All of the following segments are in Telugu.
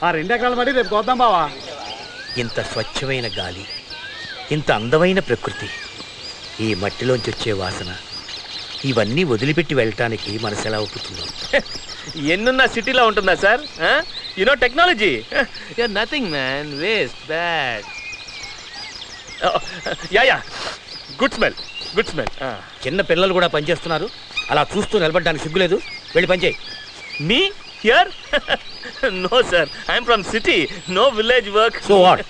ఆ 2 ఎకరాల మడి రేపు కోద్దాం బావా. ఇంత స్వచ్ఛమైన గాలి, ఇంత అందమైన ప్రకృతి, ఈ మట్టిలోంచి వచ్చే వాసన, ఇవన్నీ వదిలిపెట్టి వెళ్ళటానికి మనసు ఎలా ఒప్పుతుందో. ఎన్నున్న సిటీలో ఉంటుందా sir? You know technology. Nothing man, waste, bad. Yeah good smell, good smell. చిన్న పిల్లలు కూడా పనిచేస్తున్నారు, అలా చూస్తూ నిలబడడానికి సిగ్గులేదు? వెళ్ళి పనిచేయి. Me here? No sir, I'm from city, no village work. So what?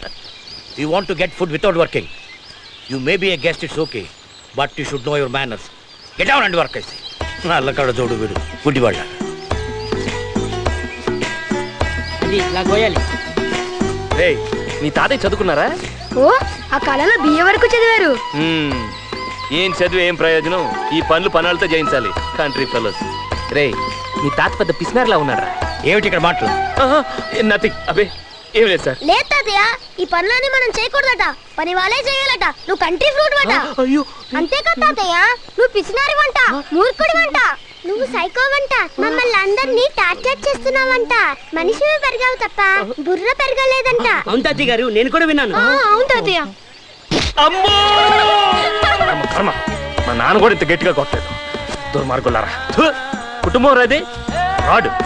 You want to get food without working? You may be a guest, it's okay, but you should know your manners. Get out and work అయితే. అల్లకాడ చూడు వీడు గుడ్డివాళ్ళ. మీ తాతయ్య చదువుకున్నారా? ఓ, ఆ కాలంలో బిఏ వరకు చదివారు. ఏం చదివి ఏం ప్రయోజనం? ఈ పనులు పనులతో చేయించాలి. Country fellows. రే, మీ తాత పెద్ద పిసినార్లా ఉన్నారా? ఏమిటి ఇక్కడ మాటలు? నథింగ్. అబే ఏం లేదు సార్. లేదు తాతయ్య, ఈ పనులన్నీ మనం చేయకూడదట, పని వాళ్ళే చేయాలట. నువ్వు కంట్రీ ఫ్రూట్ వంట. అయ్యో, అంతేకా తాతయ్య, నువ్వు పిసినారి వంట, మూర్ఖుడి వంట, నువ్వు సైకో వంట, మమ్మల్ని అందరినీ టార్చర్ చేస్తున్నావంట. మనిషివే పెరగావు తప్ప బుర్ర పెరగలేదంట. అవును తాతయ్య గారు, నేను కూడా విన్నాను. అవును తాతయ్య. అమ్మో కర్మ, మా నాన్న కూడా ఇంత గట్టిగా కొట్టలేదు. దుర్మార్గులారా, కుటుంబం రాది,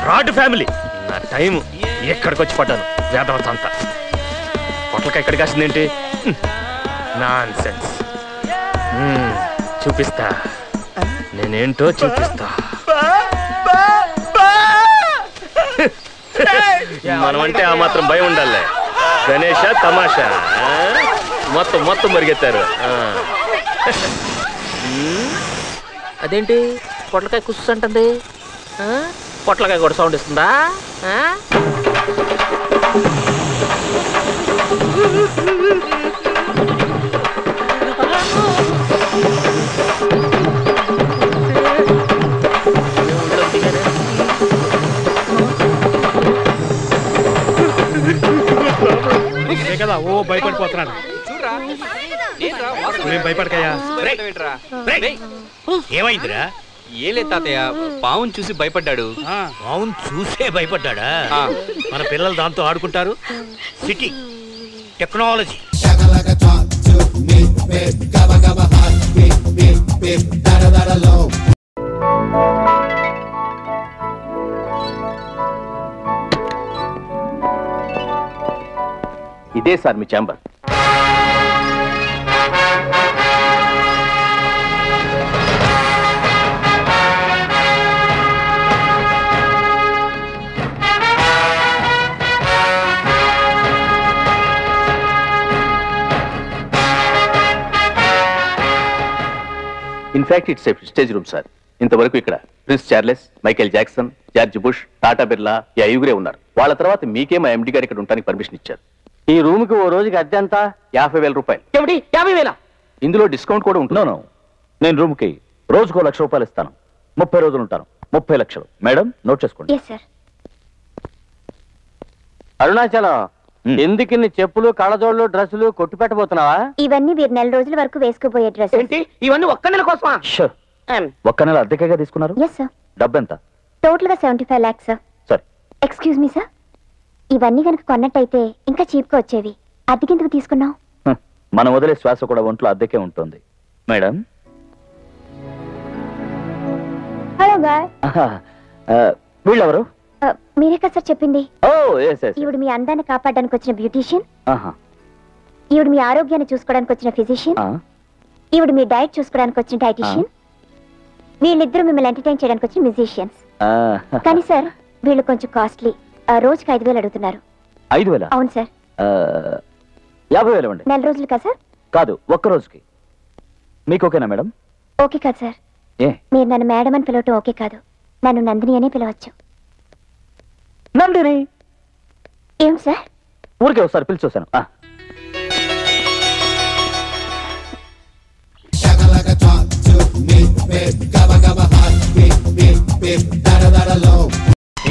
రాడ్ ఫ్యామిలీ. నా టైం ఎక్కడికి వచ్చి పడ్డాను. వేదవత అంతా పొట్లకి ఎక్కడికి వచ్చిందేంటి? Non sense. చూపిస్తా, నేనేంటో చూపిస్తా. మనం అంటే ఆ మాత్రం భయం ఉండాలి. గణేష తమాషా మొత్తం మరిగెత్తారు. అదేంటి పొట్లకాయ కుస్సు అంటుంది? పొట్లకాయ కూడా సౌండ్ ఇస్తుందా? కదా ఓ భయపడిపోతున్నాడు. భయపడకయ్యా. ఏమైందిరా? ఏలే తాతయ్య, పావును చూసి భయపడ్డాడు. పావును చూసే భయపడ్డా? మన పిల్లలు దాంతో ఆడుకుంటారు. City technology. ఇదే సార్ మీ chamber. In fact it's stage room sir. ఇంతవరకు ఇక్కడ Prince Charles, Michael Jackson, George Bush, Tata Birla ఈ 5గురే ఉన్నారు. వాళ్ళ తర్వాత మీకే మా ఎండి గారు ఇక్కడ ఉండడానికి పర్మిషన్ ఇచ్చారు. ఈ రూమ్ కి ఓ రోజుకి అద్దె ఎంత? 50,000 రూపాయలు. 50,000? ఇందులో డిస్కౌంట్ కూడా ఉంటుంది. నేను రూమ్ కి రోజుకో ₹1,00,000 ఇస్తాను. 30 రోజులు ఉంటాను. 30 లక్షలు. మేడం నోట్ చేసుకోండి. అరుణాచలం, ఎందుకు చెప్పులు, కళ్ళజోళ్ళు, డ్రెస్సులు కొట్టు పెట్టబోతున్నావా? ఇవన్నీ మీరు 4 రోజుల వరకు వేసుకుపోయే డ్రెస్. ఏంటి ఇవన్నీ ఒక్క నెల కోసమా? ఒక్క నెల అద్దెగా తీసుకున్నారు? డబ్బు ఎంత? టోటల్ గా 75 lakhs సార్. సరే. ఎక్స్క్యూజ్ మీ సార్, ఇవన్నీ కనుక కొన్నట్టయితే ఇంకా చీప్ గా వచ్చేవి. అద్దెకెందుకు తీసుకున్నాం? మనం వదిలే శ్వాస కూడా ఒంట్లో అద్దెకే ఉంటుంది. మేడం. Hello boy. వీళ్ళెవరు? మీరే కదా సార్ చెప్పింది. ఈవిడ మీ అందాన్ని కాపాడడానికి వచ్చిన బ్యూటీషియన్, ఈవిడ మీ ఆరోగ్యాన్ని చూసుకోవడానికి వచ్చిన ఫిజిషియన్, ఈవిడ మీ డైట్ చూసుకోవడానికి వచ్చిన డైటీషియన్, వీళ్ళిద్దరూ మిమ్మల్ని ఎంటర్టైన్ చేయడానికి వచ్చిన మ్యూజిషియన్స్. కానీ సార్ వీళ్ళు కొంచెం కాస్ట్లీ. రోజుకి 5,000 అడుగుతున్నారు. 5,000? అవును సార్. 50,000 అండి. 4 రోజులు కదా సార్? కాదు, ఒక్క రోజుకి. మీకు ఓకేనా మేడం? ఓకే కాదు సార్. మీరు నన్ను మేడం అని పిలవటం ఓకే కాదు, నన్ను నందిని అనే పిలవచ్చు. నందిని? ఏం సార్? ఊరికే ఒకసారి పిలిచి చూశాను.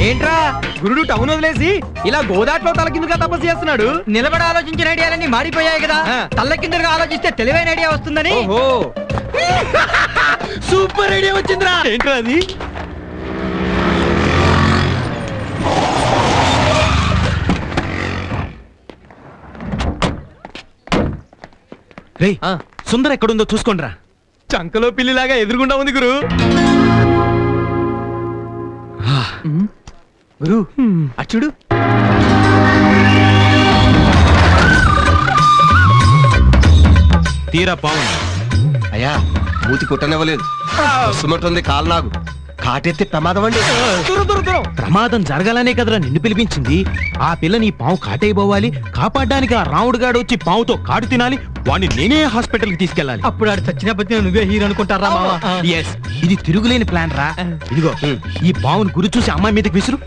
ఏంట్రా గురుడు టౌన్ వదిలేసి ఇలా గోదాట్లో తలకిందుగా తపస్సు చేస్తున్నాడు? నిలబడి ఆలోచించిన ఐడియాలన్నీ మారిపోయాయి కదా, తల్లకిందుగా ఆలోచిస్తే తెలివైన ఐడియా వస్తుందని. ఓహో, సూపర్ ఐడియా వచ్చిందిరా. ఏంట్రా అది? రే సుందర ఎక్కడుందో చూసుకోండిరా. చంకలో పిల్లిలాగా ఎదురుగుండా ఉంది గురు. గురు అచ్చుడు. తీరా పావు. అయ్యా మూతి కుట్టనివ్వలేదు. సుమటుంది కాలు నాగు. కాటెత్తే ప్రమాదం అండి. ప్రమాదం జరగాలనే కదరా నిన్ను పిలిపించింది. ఆ పిల్ల నీ పాము కాటైపోవాలి. కాపాడడానికి ఆ రాముడు గాడు వచ్చి పావుతో కాటు తినాలి. వాడిని నేనే హాస్పిటల్కి తీసుకెళ్ళాలి. అప్పుడు ఆడు చచ్చినప్పటి నువ్వే హీరో అనుకుంటారా మావా? ఎస్, ఇది తిరుగులేని ప్లాన్ రా. ఇదిగో ఈ పావును గురి చూసి అమ్మాయి మీదకి విసురు.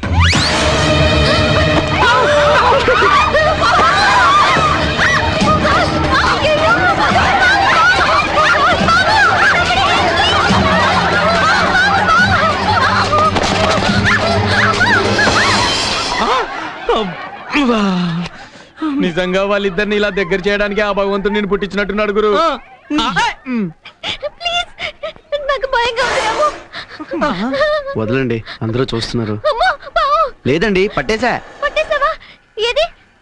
నిజంగా వాళ్ళిద్దరిని ఇలా దగ్గర చేయడానికి ఆ భగవంతుడు నేను పుట్టించినట్టున్నాడు గురు. వదలండి, అందరూ చూస్తున్నారు. లేదండి, పట్టేశా.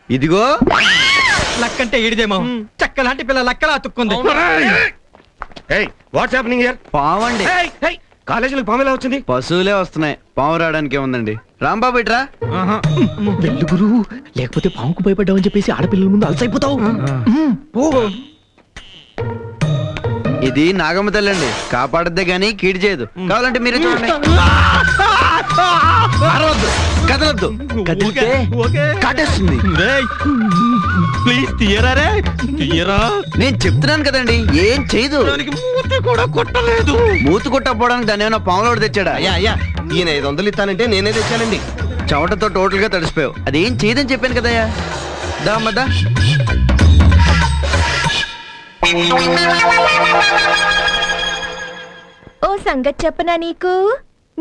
ఇదిగో లక్కంటే ఈడిదేమో. చక్కలాంటి పిల్ల లక్కలా అతుక్కుంది. What's happening here? పావండి. కాలేజీలకు పాము ఎలా వచ్చింది? పశువులే వస్తున్నాయి, పాము రావడానికి ఉందండి. రాంబాబు ఇట్రా. వెళ్ళు గురు, లేకపోతే పాముకు భయపడ్డావని చెప్పేసి ఆడపిల్లల ముందు అలసైపోతావు. ఇది నాగమ్మ తల్లండి, కాపాడద్దే గానీ కీడు చేయదు. కావాలంటే మీరే చూడండి. అరవద్దు, కదలొద్దు. కదిలితే కాటేస్తుంది. ప్లీజ్ తీయరా రే, తీయరా. నేను చెప్తున్నాను కదండి, ఏం చేయదు. మూతి కూడా కొట్టలేదు. మూతి కొట్టకపోవడానికి దాన్ని ఏమైనా పాములోడు తెచ్చాడా? అయ్యా అయ్యా, ఈయన 500 ఇస్తానంటే నేనే తెచ్చానండి. చవటతో టోటల్ గా తడిసిపోయావు. అదేం చేయదని చెప్పాను కదయ్యా. దా అమ్మదా. ఓ సంగతి చెప్పనా నీకు?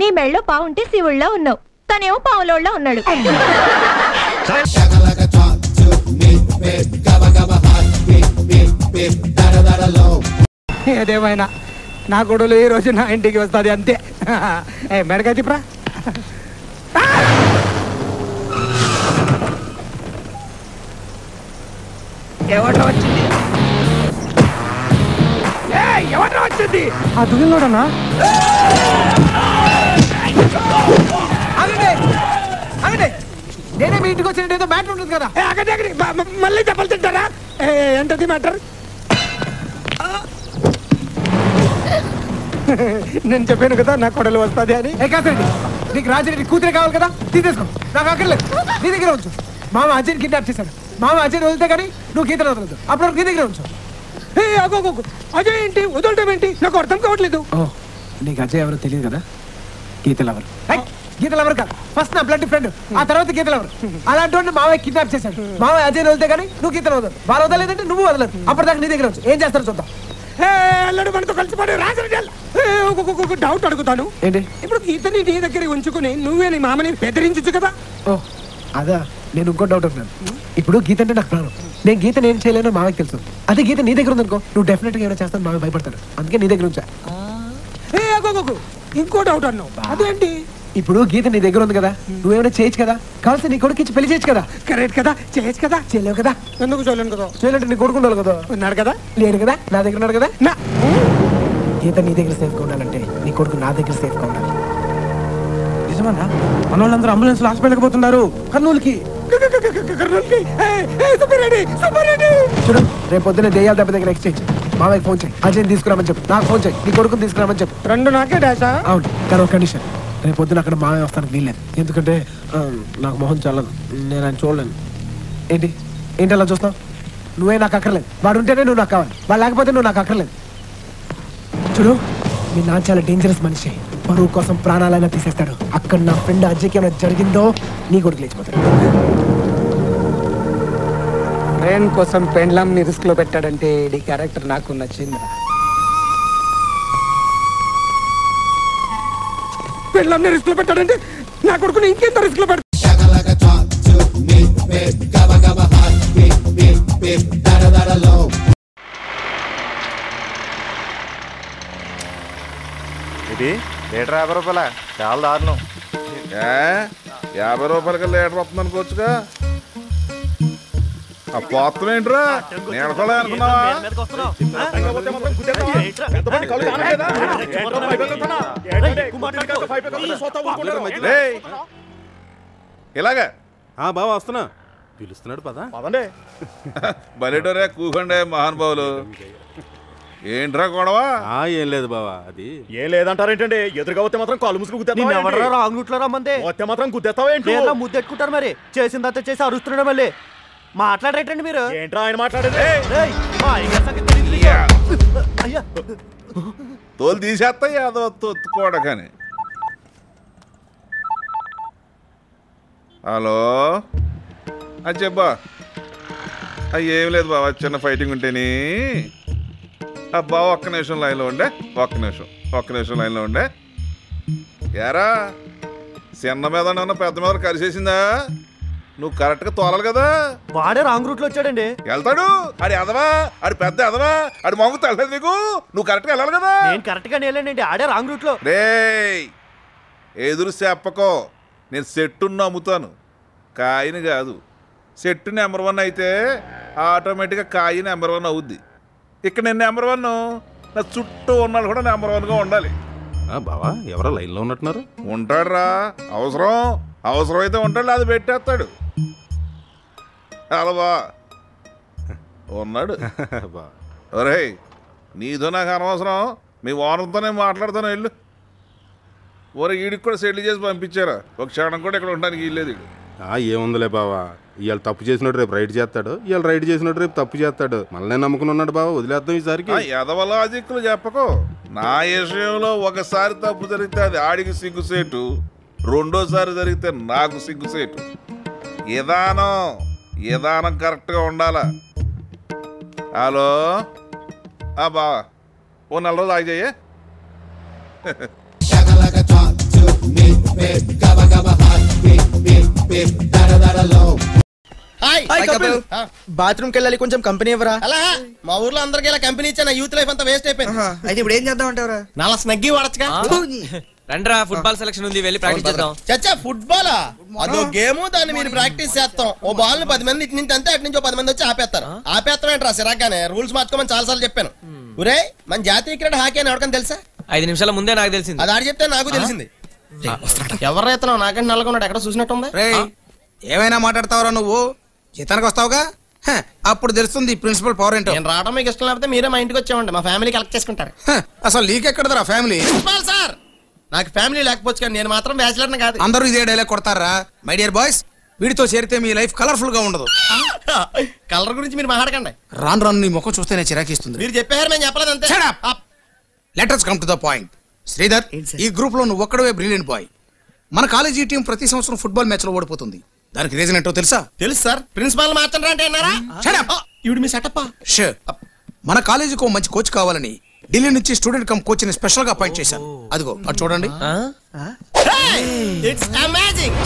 నీ మెళ్ళో పావుంటే శివుళ్ళ ఉన్నావు, తనేమో పావులోళ్ళ ఉన్నాడు. ఏదేమైనా నా కొడులు ఈ రోజు నా ఇంటికి వస్తుంది అంతే. మెడకైతే ప్రా. ఎవరో వచ్చింది, ఎవరో వచ్చింది. ఆ దువ్విలోడనా? నేనే మీ ఇంటికి వచ్చిన ఏదో మ్యాటర్ ఉంటుంది కదా. మళ్ళీ చెప్పాలి తింటారా? ఏంటది మ్యాటర్? నేను చెప్పాను కదా నా కొడలు వస్తుంది అని. కాదండి, నీకు రాజరెడ్డి కూతురే కావాలి కదా, తీసేసుకో. నాకు అక్కర్లేదు, నీ దగ్గర ఉంచు. మామ అజయ్ కిడ్నాప్ చేశాడు. మామ అజయ్ వదిలితే కానీ నువ్వు గీతలు వదలదు. అప్పుడు నీ దగ్గర ఉంచు. అజయ్ ఏంటి వదలటం ఏంటి నాకు అర్థం కావట్లేదు. నీకు అజయ్ ఎవరో తెలియదు కదా. గీతలు ఎవరు? గీతలు ఎవరు కాదు, ఫస్ట్ నా బ్లడ్ ఫ్రెండ్, ఆ తర్వాత గీతలు ఎవరు. అలాంటి వాడిని మావయ్య కిడ్నాప్ చేశాడు. మావయ్య అజయ్ వదిలితే కానీ నువ్వు గీతలు వదలదు. వాళ్ళు వదలేదంటే నువ్వు వదలదు. అప్పటిదాకా నీ దగ్గర ఉంచు. ఏం చేస్తారో చూద్దాం. అల్లుడు మనతో కలిసిపోయి రాజరెడ్డి డౌట్ అడుగుతాను. ఏంటి? ఇప్పుడు గీతని నీ దగ్గర ఉంచుకుని నువ్వే నీ మామని బెదిరించు కదా. ఓ అదా, నేను ఇంకో డౌట్ అంటున్నాను. ఇప్పుడు గీత అంటే నాకు ప్రాణం. నేను గీతను ఏం చేయలేనో మామకి తెలుసు. అదే గీత నీ దగ్గర ఉందనుకో, నువ్వు డెఫినెట్ గా ఏమైనా చేస్తాను మామ భయపడతాడు. అందుకే నీ దగ్గర ఉంచా. ఇంకో డౌట్ అన్నావు, అదేంటి? ఇప్పుడు గీత నీ దగ్గర ఉంది కదా, నువ్వేమైనా చేయొచ్చు కదా. కావాల్సి నీ కొడుకు ఇచ్చి పెళ్లి చేయొచ్చు కదా. కరెక్ట్ కదా, చేయొచ్చు కదా. చేయలేవు కదా. ఎందుకు చేయలేను కదా? చేయాలంటే నీ కొడుకు ఉండాలి కదా. ఉన్నాడు కదా? లేడు కదా, నా దగ్గర ఉన్నాడు కదా. గీత నీ దగ్గర సేఫ్గా ఉండాలంటే నీ కొడుకు నా దగ్గర సేఫ్గా ఉండాలి. నిజమన్నా? మన వాళ్ళందరూ అంబులెన్స్ లో హాస్పిటల్కి పోతున్నారు. కర్నూలుకి. చూడు, రేపు పొద్దున్న దెయ్యాల దెబ్బ దగ్గర ఎక్స్చేంజ్. మామయ్యకి ఫోన్ చేయి, అజయ్ తీసుకురామని చెప్పు. నాకు ఫోన్ చేయి, నీ కొడుకుని తీసుకురామని చెప్పు. రెండు నాకే డాషా? అవును, కానీ ఒక కండిషన్. రేపు పొద్దున అక్కడ మామయ్య వస్తానికి వీల్లేదు. ఎందుకంటే నాకు మొహం చల్లదు, నేను ఆయన చూడలేను. ఏంటి ఏంటి అలా చూస్తావు? నువ్వే నాకు అక్కర్లేదు. వాడు ఉంటేనే నువ్వు నాకు కావాలి, వాడు లేకపోతే నువ్వు నాకు అక్కర్లేదు. చూడు, మీ నాన్న చాలా డేంజరస్ మనిషి. పరువు కోసం ప్రాణాలైనా తీసేస్తాడు. అక్కడ నా ఫ్రెండ్ అజయ్కి ఏమైనా జరిగిందో నీ కొడుకు లేచిపోతాడు. ట్రైన్ కోసం పెండ్లాంని రిస్క్ లో పెట్టాడంటే ఈ క్యారెక్టర్ నాకు నచ్చింది. పెండ్లాంని రిస్క్ లో పెట్టాడంటే నా కొడుకుని ఇంకెంత రిస్క్ లో పెడతాడు. ఇది లీటర్ 50 రూపాయల, చాలా దారుణం. 50 రూపాయలకి లీటర్ వస్తుంది అనుకోవచ్చుగా. పోతం ఏంట్రా నేడకోలే అనుకున్నావా ఇలాగా బాబా వస్తున్నా పిలుస్తున్నాడు పదా పదండి బలిటోరే కూకండి మహానుభావులు ఏంట్రా గొడవ ఏం లేదు బావా అది ఏం లేదంటారేంటండి ఎదురుగా వస్తే మాత్రం కాలు ముసుగు గుద్దేస్తావా రాంగ్ రూట్ లో రమ్మంది వస్తే మాత్రం గుద్దేస్తావేంటి ముద్దెట్టుకుంటారు మరి చేసిందంతా చేసి అరుస్తున్నాడు మళ్ళీ మాట్లాడరేటండి మీరు ఏంట్రా ఆయన మాట్లాడేది తోలు తీసేస్తా యాదో తొత్తుకోడ కానీ హలో అది చెప్పా ఏం లేదు బాబా చిన్న ఫైటింగ్ ఉంటేని అబ్బా ఒక్క నిమిషం లైన్లో ఉండే ఒక్క నిమిషం లైన్లో ఉండే యారా చిన్న మీద ఉన్న పెద్ద మీద కలిసేసిందా నువ్వు కరెక్ట్గా తోలాలి కదా వాడే రాంగ్ రూట్ లో వచ్చాడండి వెళ్తాడు ఆడి ఎదవా ఆడి పెద్ద ఎదవా ఆడి మొగ్గు తెలలేదు నీకు నువ్వు కరెక్ట్గా వెళ్ళాలి కదా నేను కరెక్ట్గా వెళ్ళండి ఆడే రాంగ్ రూట్ లో రే ఎదురు చెప్పకో నేను సెట్టును అమ్ముతాను కాయని కాదు సెట్టు నెంబర్ 1 అయితే ఆటోమేటిక్గా కాయి నెంబర్ 1 అవుద్ది ఇక్కడ నేను నెంబర్ 1 నా చుట్టూ ఉన్నాడు కూడా నెంబర్ 1గా ఉండాలి బావా ఎవరో లైన్లో ఉన్నట్టున్నారు ఉంటాడు రా అవసరం అయితే ఉంటాడు అది పెట్టేస్తాడు అలా ఉన్నాడు ఒరే నీతో నాకు అనవసరం మీ ఓనర్తో నేను మాట్లాడుతాను వెళ్ళు ఒరే వీడికి కూడా సెటిల్ చేసి పంపించారా ఒక క్షణం కూడా ఇక్కడ ఉండడానికి వీల్లేదు ఏముందిలే బావా ఇవాళ తప్పు చేసినట్టు రేపు రైట్ చేస్తాడు ఇవాళ రైట్ చేసినట్టు రేపు తప్పు చేస్తాడు మళ్ళీ నమ్ముకుని ఉన్నాడు బావా వదిలేద్దాం ఈసారికి ఎదవ లాజిక్లు చెప్పకో నా విషయంలో ఒకసారి తప్పు జరిగితే అది ఆడికి సిగ్గుసేటు రెండోసారి జరిగితే నాకు సిగ్గుసేటు విధానం కరెక్ట్గా ఉండాలా హలో బావా ఓ 4 రోజులు ఆగి చెయ్యే బాత్రూమ్ కి వెళ్ళాలి కొంచెం కంపెనీ ఇవ్వరా అలా మా ఊర్లో అందరికి ఇలా కంపెనీ ఇచ్చా యూత్ లైఫ్ అంతా వేస్ట్ అయిపోయింది అయితే ఇప్పుడు ఏం చేద్దాం అంటారా నాలా స్నగ్గి వాడచ్చుగా రండ్రా ఫుట్బాల్ సెలక్షన్ ఉంది వెళ్ళి ప్రాక్టీస్ చేద్దాం చచ్చా ఫుట్బాలా అదో గేమ్ దాన్ని మీరు ప్రాక్టీస్ చేస్తాం ఓ బాల్ ని 10 మంది ఇటు నుంచి అంతే అటు నుంచి 10 మంది వచ్చి ఆపేస్తాం ఏంట్రా సిరాగ్గానే రూల్స్ మార్చుకోమని చాలా సార్లు చెప్పాను ఒరే మన జాతీయ క్రీడ హాకీ అని ఎవరికైనా తెలుసా 5 నిమిషాల ముందే నాకు తెలిసింది అది ఆడి చెప్తే నాకు తెలిసింది ఎవరైతున్నావు నాకంటే నల్లగొన్నాడు ఎక్కడ చూసినట్టుంది ఏమైనా మాట్లాడతావరా నువ్వు జీతానికి వస్తావుగా అప్పుడు తెలుస్తుంది ప్రిన్సిపల్ పవర్ ఏంటో నేను రావడం మీకు ఇష్టం లేకపోతే మీరే మా ఇంటికి వచ్చామండి మా ఫ్యామిలీ కలెక్ట్ చేసుకుంటారు అసలు నీకెక్కడదరా ఫ్యామిలీ సార్ నాకు ఫ్యామిలీ లేకపోవచ్చు కానీ నేను మాత్రం బ్యాచిలర్ కాదు అందరూ ఇదే డైలాగ్ కొడతారా మై డియర్ బాయ్స్ వీడితో చేరితే మీ లైఫ్ కలర్ఫుల్ గా ఉండదు కలర్ గురించి మీరు మాట్లాడకండి రాను నీ ముఖం చూస్తేనే చిరాకిస్తుంది మీరు చెప్పారు మేము చెప్పలేదు అంతే letters come to the point Sridhar ఈ గ్రూప్ లో నువ్వు ఒక్కడవే బ్రిలియంట్ బాయ్ మన కాలేజీ టీం ప్రతి సంవత్సరం ఫుట్బాల్ మ్యాచ్ లో ఓడిపోతుంది దానికి రీజన్ ఏంటో తెలుసా తెలుసు సార్ ప్రిన్సిపాల్ మార్చండి అంటే మీ సెటప్ మన కాలేజీకి మంచి కోచ్ కావాలని ఢిల్లీ నుంచి స్టూడెంట్ కమ్ కోచ్ ని స్పెషల్ గా అపాయింట్ చేశాను అదిగో అది చూడండి it's amazing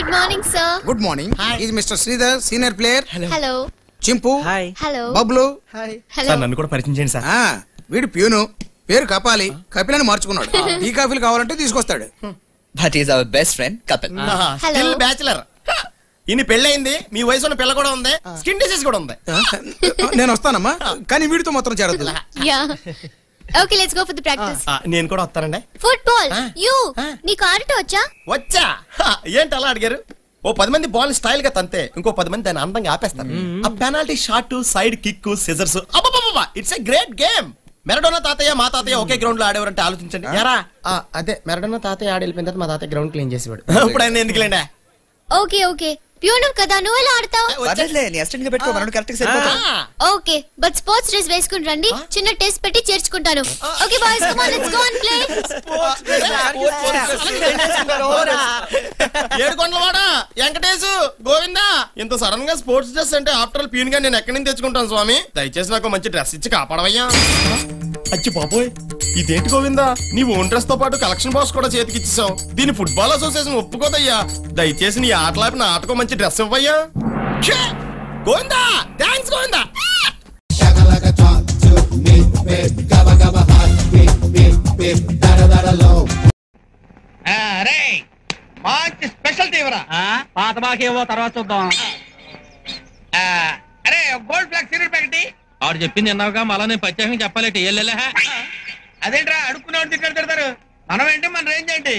Good morning, sir. Good morning. Hi. Is Mr. Sridhar, senior player. Hello. Chimpu. Hi. Hello. Bablu. Hi. Hello. Sir నన్ను కూడా పరిచయం చేయండి సార్ వీడు ప్యూను పేరు కపాలి కపిలని మార్చుకున్నాడు ఈ కాఫీలు కావాలంటే తీసుకొస్తాడు That is our best friend, Kapil. Still bachelor ఇన్ని పెళ్ళయింది మీ వయసు ఉన్న పిల్ల కూడా ఉంది స్కిన్ డిసీజ్ కూడా ఉంది నేను వస్తానమ్మా కానీ వీడితో మాత్రం చేరద్దు Yeah. Okay, let's go for the practice. నేను కూడా వస్తానండి Football. You. నీకు ఆడటం వచ్చా? వచ్చా ఏంటి అలా అడిగారు ఓ 10 మంది బాల్ స్టైల్ గా తంతే ఇంకో 10 మంది దాన్ని అందంగా ఆపేస్తారు ఆ penalty shot side kick scissors it's a great game Maradona తాతయ్య మా తాతయ్య ఒకే గ్రౌండ్ లో ఆడేవారంటే ఆలోచించండి యారా అదే మెరడోనా తాతయ్య ఆడి వెళ్ళిపోయిన తర్వాత మా తాతయ్య గ్రౌండ్ క్లీన్ చేసేవాడు ఇప్పుడు ఆయన ఎందుకులేండి Okay, okay. ప్యూను కదా నువ్వు ఎలా ఆడతావు? ఓకే బట్ స్పోర్ట్స్ డ్రెస్ వేసుకుని రండి చిన్న టెస్ట్ పెట్టి చేర్చుకుంటాను okay boys come on let's go and play ఏడుకొండలవాడా వెంకటేశు గోవిందా ఇంత సడన్ గా స్పోర్ట్స్ డ్రెస్ అంటే ఆఫ్టర్ ఆల్ ప్యూన్ గా నేను ఎక్కడి నుంచి తెచ్చుకుంటాను స్వామి దయచేసి నాకు మంచి డ్రెస్ ఇచ్చి కాపాడవయ్యా అచ్చి పాపోయ్ ఇదేంటి గోవిందా నీవు ఓన్ డ్రెస్ తో పాటు కలెక్షన్ బాక్స్ కూడా చేతికిచ్చేసావు. దీని ఫుట్బాల్ అసోసియేషన్ ఒప్పుకోదయ్యా. దయచేసి నీ ఆటలాపి నా ఆటకో మంచి డ్రెస్ ఇవ్వయ్యా. గోవిందా థ్యాంక్స్ గోవిందా. అరే మంచి స్పెషల్ తీవరా. పాత బాకేవో తర్వాత చూద్దాం. అరే గోల్డ్ ఫ్లాగ్ సిగరెట్ ప్యాకెట్. ఆడు చెప్పింది అన్నావుగా మళ్ళా నేను ప్రత్యేకంగా చెప్పలేటి అదేంట్రా అడుక్కునేవాడు తిడతారు. మనం ఏంటి మన రేంజ్ ఏంటి?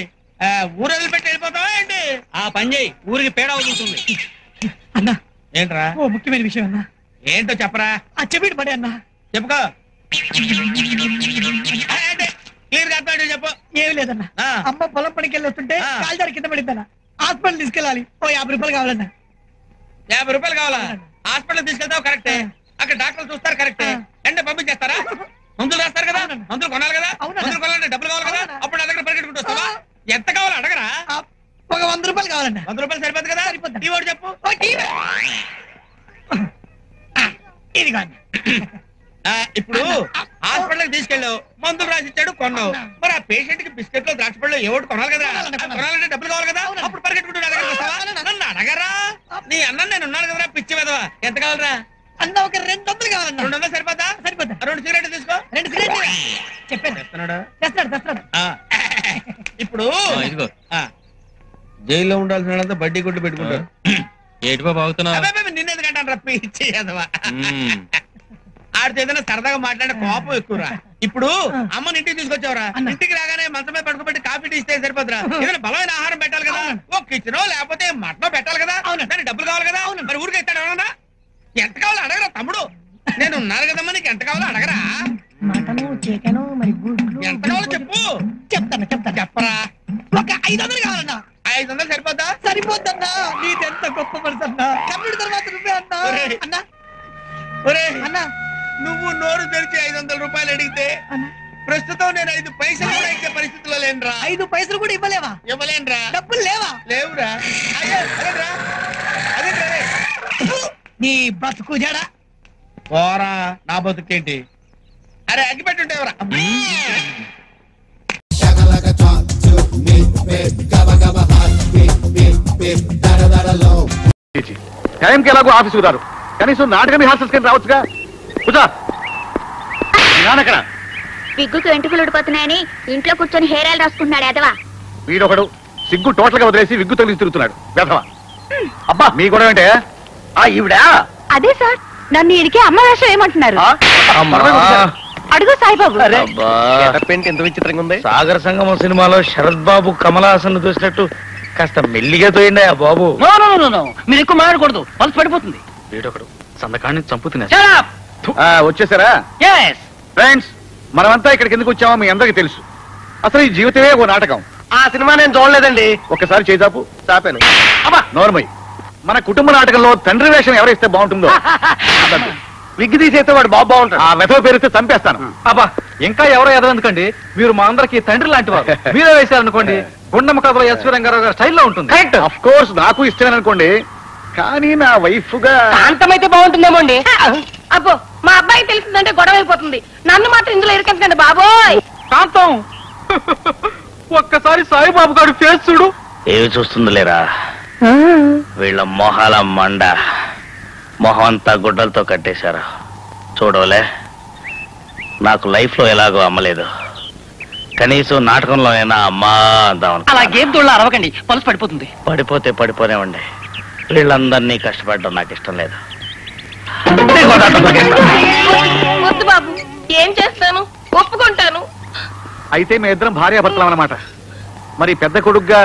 ఊరు వదిలిపెట్టి వెళ్ళిపోతావా ఏంటి? ఆ పని చేయి, ఊరికి పేడ వదులుతుంది. అన్నా ఏంట్రా? ఓ ముఖ్యమైన విషయం అన్నా. ఏంటో చెప్పరా. చెప్పేటి పడే అన్నా. చెప్పుకో. క్లియర్ గా చెప్పు. ఏమి లేదన్నా, అమ్మ పొలం పనికి వెళ్ళి వస్తుంటే కాల్దారి కింద పడిందన్నా. హాస్పిటల్ తీసుకెళ్ళాలి. ఓ 50 రూపాయలు కావాలన్నా. 50 రూపాయలు కావాలా? హాస్పిటల్ తీసుకెళ్తావు కరెక్టే. అక్కడ డాక్టర్లు చూస్తారు కరెక్టే. వెంటనే పంపించేస్తారా? మందులు రాస్తారు కదా, మందులు కొనాలి కదా. మందులు కొనాలంటే డబ్బులు కావాలి కదా. అప్పుడు నా దగ్గర పరిగెట్టుకుంటూ వస్తావా? ఎంత కావాలో అడగరా. ఒక 100 రూపాయలు కావాలన్నా. 100 రూపాయలు సరిపోద్ది కదా. ఈ వాడు చెప్పు. ఇది కాదు. ఇప్పుడు హాస్పిటల్ తీసుకెళ్ళావు, మందులు రాసిచ్చాడు, కొన్నావు. మరి ఆ పేషెంట్ కి బిస్కెట్లు ద్రాక్ష పళ్ళు ఏవోటి కొనాలి కదా. కొనాలంటే డబ్బులు కావాలి కదా. అప్పుడు పరిగెట్టుకుంటూ నా దగ్గర వస్తావా? నన్ను అడగరా. నీ అన్న నేను ఉన్నాను కదరా పిచ్చి వెదవా. ఎంత కావాలరా? అన్న ఒక 200 కావాలన్నా. 200 సరిపోతా? సరిపోతా. 2 సిగరెట్లు తీసుకో. 2 సిగరెట్లు చెప్పాను. తెస్తాడు. ఇప్పుడు జైల్లో ఉండాల్సిన వాళ్ళంతా బడ్డీ కొట్టు పెట్టుకుంటారు. ఏటి బాబు అవుతున్నా? నిన్నెందుకంటాను రప్పి ఇచ్చి చదవా. ఆడితో ఏదైనా సరదాగా మాట్లాడే కోపం ఎక్కువరా. ఇప్పుడు అమ్మని ఇంటికి తీసుకొచ్చావురా. ఇంటికి రాగానే మంచం మీద పడుకోబెట్టి కాఫీ టీ ఇస్తే సరిపోతురా. ఏదైనా బలమైన ఆహారం పెట్టాలి కదా. ఓ కిచెనో లేకపోతే మటనో పెట్టాలి కదా. దానికి డబ్బులు కావాలి కదా. మరి ఊరికి ఇస్తాడు ఎవరన్నా? ఎంత కావాలో అడగరా తమ్ముడు. నేను ఉన్నారు కదమ్మా, నీకు ఎంత కావాలో అడగరా. మటను చికెను మరి ఎంత కావాలో చెప్పు. చెప్తాను చెప్పరా. ఒక 500 కావాలన్నా. 500 సరిపోద్దా? సరిపోద్దన్నా. నీదెంత గొప్ప మనసు అన్నా. కమ్ముడి తర్వాత నువ్వే అన్నా. అన్నా ఒరే అన్నా, నువ్వు నోరు తెరిచి 500 రూపాయలు అడిగితే ప్రస్తుతం నేను 5 పైసలు కూడా ఇచ్చే పరిస్థితిలో లేనురా. 5 పైసలు కూడా ఇవ్వలేవా? ఇవ్వలేనురా. డబ్బులు లేవా? లేవురా. అదేంట్రా నీ బతుకు జడా. పోరా, నా బతుకేంటి? అరే అగ్గి పెట్టుంటేవరా. టైంకి ఎలాగో ఆఫీసుకు రారు, కనీసం నాటకం రిహార్సల్స్ కింద రావచ్చుగా. నానక్కడ విగ్గుకి వెంట్రుకలు ఊడిపోతున్నాయని ఇంట్లో కూర్చొని హెయిర్ ఆయిల్ రాసుకుంటున్నాడు ఎదవా. వీడొకడు సిగ్గు టోటల్ గా వదిలేసి విగ్గు తగిలిసి తిరుగుతున్నాడు వెధవా. అబ్బా మీ గొడవ ఏంటే? ఈవిడా? అదే సార్, నన్ను ఈడికి అమ్మ వేషం ఏమంటున్నారు? అడుగు సాయిబాబు. ఎంత విచిత్రంగా ఉంది. సాగర సంగమం సినిమాలో శరత్ బాబు కమలాసన్ చూసినట్టు కాస్త మెల్లిగా తోయండి ఆ బాబు. మీరు ఎక్కువ మాట్లాడకూడదు, పల్స్ పడిపోతుంది. వీడొకడు సందకాన్ని చంపుతున్నా. వచ్చేసారా? ఫ్రెండ్స్, మనమంతా ఇక్కడికి ఎందుకు వచ్చామో మీ అందరికీ తెలుసు. అసలు ఈ జీవితమే ఓ నాటకం. ఆ సినిమా నేను చూడలేదండి. ఒక్కసారి చేజాపు. చాపాను. నోర్మై, మన కుటుంబ నాటకంలో తండ్రి వేషం ఎవరైతే బాగుంటుందో విగ్గు తీసేస్తే వాడు బాగుంటాడు. ఆ వెధవ పేరుస్తే చంపేస్తాను. అబ్బా, ఇంకా ఎవరో ఎదవెందుకండి, మీరు మా అందరికి తండ్రి లాంటి వారు. మీరే వేశారనుకోండి, గుండమ్మ కథలో ఎస్వి రంగారావు గారి స్టైల్లో ఉంటుంది. కరెక్ట్. ఆఫ్ కోర్స్ నాకు ఇష్టమే అనుకోండి, కానీ నా వైఫ్ గా అంతమైతే బాగుంటుందేమో అండి. అబ్బో, మా అబ్బాయి తెలిసిందంటే గొడవ అయిపోతుంది. నన్ను మాత్రం ఇందులో ఇరికించకండి బాబోయ్. కాంతం, ఒక్కసారి సాయిబాబు గారి ఫేస్ చూడు. ఏవి చూస్తుంది లేరా, వీళ్ళ మొహాల మండ. మొహం అంతా గుడ్డలతో కట్టేశారు. చూడవలే, నాకు లైఫ్ లో ఎలాగో అమ్మలేదు, కనీసం నాటకంలో అయినా అమ్మా అందాం. అలా గేమ్ తోళ్ళ అరవకండి, పల్స్ పడిపోతుంది. పడిపోతే పడిపోనేవ్వండి, వీళ్ళందరినీ కష్టపడడం నాకు ఇష్టం లేదు. వద్దు బాబు, ఏం చేస్తాను, ఒప్పుకుంటాను. అయితే మీ ఇద్దరం భార్యాభర్తలం అన్నమాట. మరి పెద్ద కొడుకుగా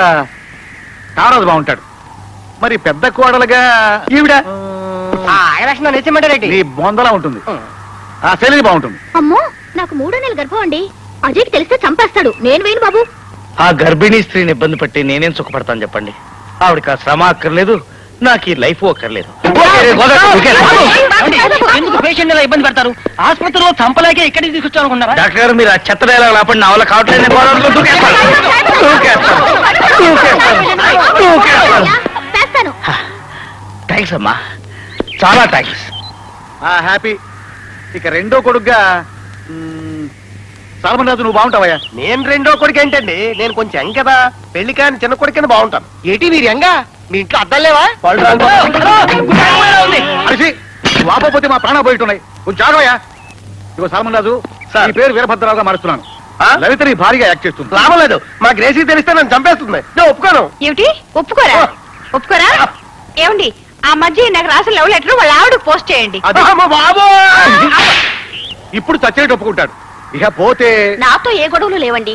కారాజు బాగుంటాడు, మరి పెద్ద కోడలుగా ఈవిడ నీ బొందలా ఉంటుంది. ఆ శైలి బాగుంటుంది. అమ్మో, నాకు 3 నెలల గర్భం అండి. అజయ్కి తెలిస్తే చంపేస్తాడు. నేను వేయను బాబు. ఆ గర్భిణీ స్త్రీని ఇబ్బంది పెట్టి నేనేం సుఖపడతాను చెప్పండి. ఆవిడకి ఆ శ్రమ అక్కర్లేదు, నాకు ఈ లైఫ్ అక్కర్లేదు. ఎందుకు పేషెంట్ ఇలా ఇబ్బంది పెడతారు? ఆసుపత్రిలో చంపలేకే ఇక్కడికి తీసుకొచ్చాను అనుకున్నారా? డాక్టర్ గారు, మీరు ఆ చెత్త డైలాగ్ ఆపండి. నా వల్ల కావట్లేదు. థ్యాంక్స్ అమ్మా, చాలా థ్యాంక్స్. హ్యాపీ. ఇక రెండో కొడుకుగా సాల్మన్ రాజు నువ్వు బాగుంటావయ్యా. నేను రెండో కొడుకు ఏంటండి, నేను కొంచెం యంగ్ కదా, పెళ్లి కాని చిన్న కొడుకని బాగుంటాను. ఏంటి మీరు యంగా? మీ ఇంట్లో అద్దం లేవా? అరిసి నువ్వు ఆపకపోతే మా ప్రాణాలు పోయిట్టున్నాయి. కొంచెం ఆగవయ్యా. ఇగో సాల్మన్ రాజు, ఈ పేరు వీరభద్రరావుగా మారుస్తున్నాను. లలిత నీ భారీగా యాక్ట్ చేస్తుంది. లాభం లేదు, మా గ్రేసీ తెలిస్తే నన్ను చంపేస్తుంది. నేను ఒప్పుకోను. ఏమిటి ఒప్పుకోరా? ఒప్పుకోరా? ఏమండి ఆ మధ్య నాకు రాసిన లవ్ లెటర్ వాళ్ళ ఆవిడకు పోస్ట్ చేయండి. ఇప్పుడు చచ్చేటి ఒప్పుకుంటాడు. ఇక పోతే నాతో ఏ గొడవలు లేవండి.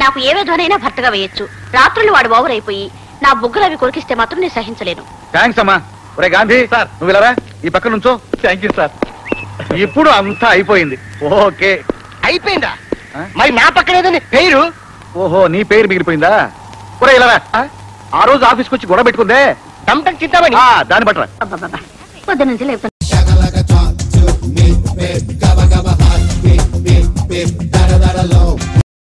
నాకు ఏ విధంగా భర్తగా వేయొచ్చు. రాత్రులు వాడు ఓవర్ అయిపోయి నా బుగ్గలు అవి కొరికిస్తే మాత్రం నేను సహించలేను. థ్యాంక్స్ అమ్మా. ఒరే గాంధీ సార్, నువ్వు ఇలా ఈ పక్క నుంచో. Thank you sir. ఇప్పుడు అంతా అయిపోయింది. ఓకే అయిపోయిందా? మరి నా పక్కనేదని పేరు. ఓహో, నీ పేరు మిగిలిపోయిందా? ఒరే ఇలా ఆ రోజు ఆఫీస్కి వచ్చి గొడవ పెట్టుకుందే టమ్ టమ్ తింటామని దాన్ని బట్టరా. పొద్దు నుంచి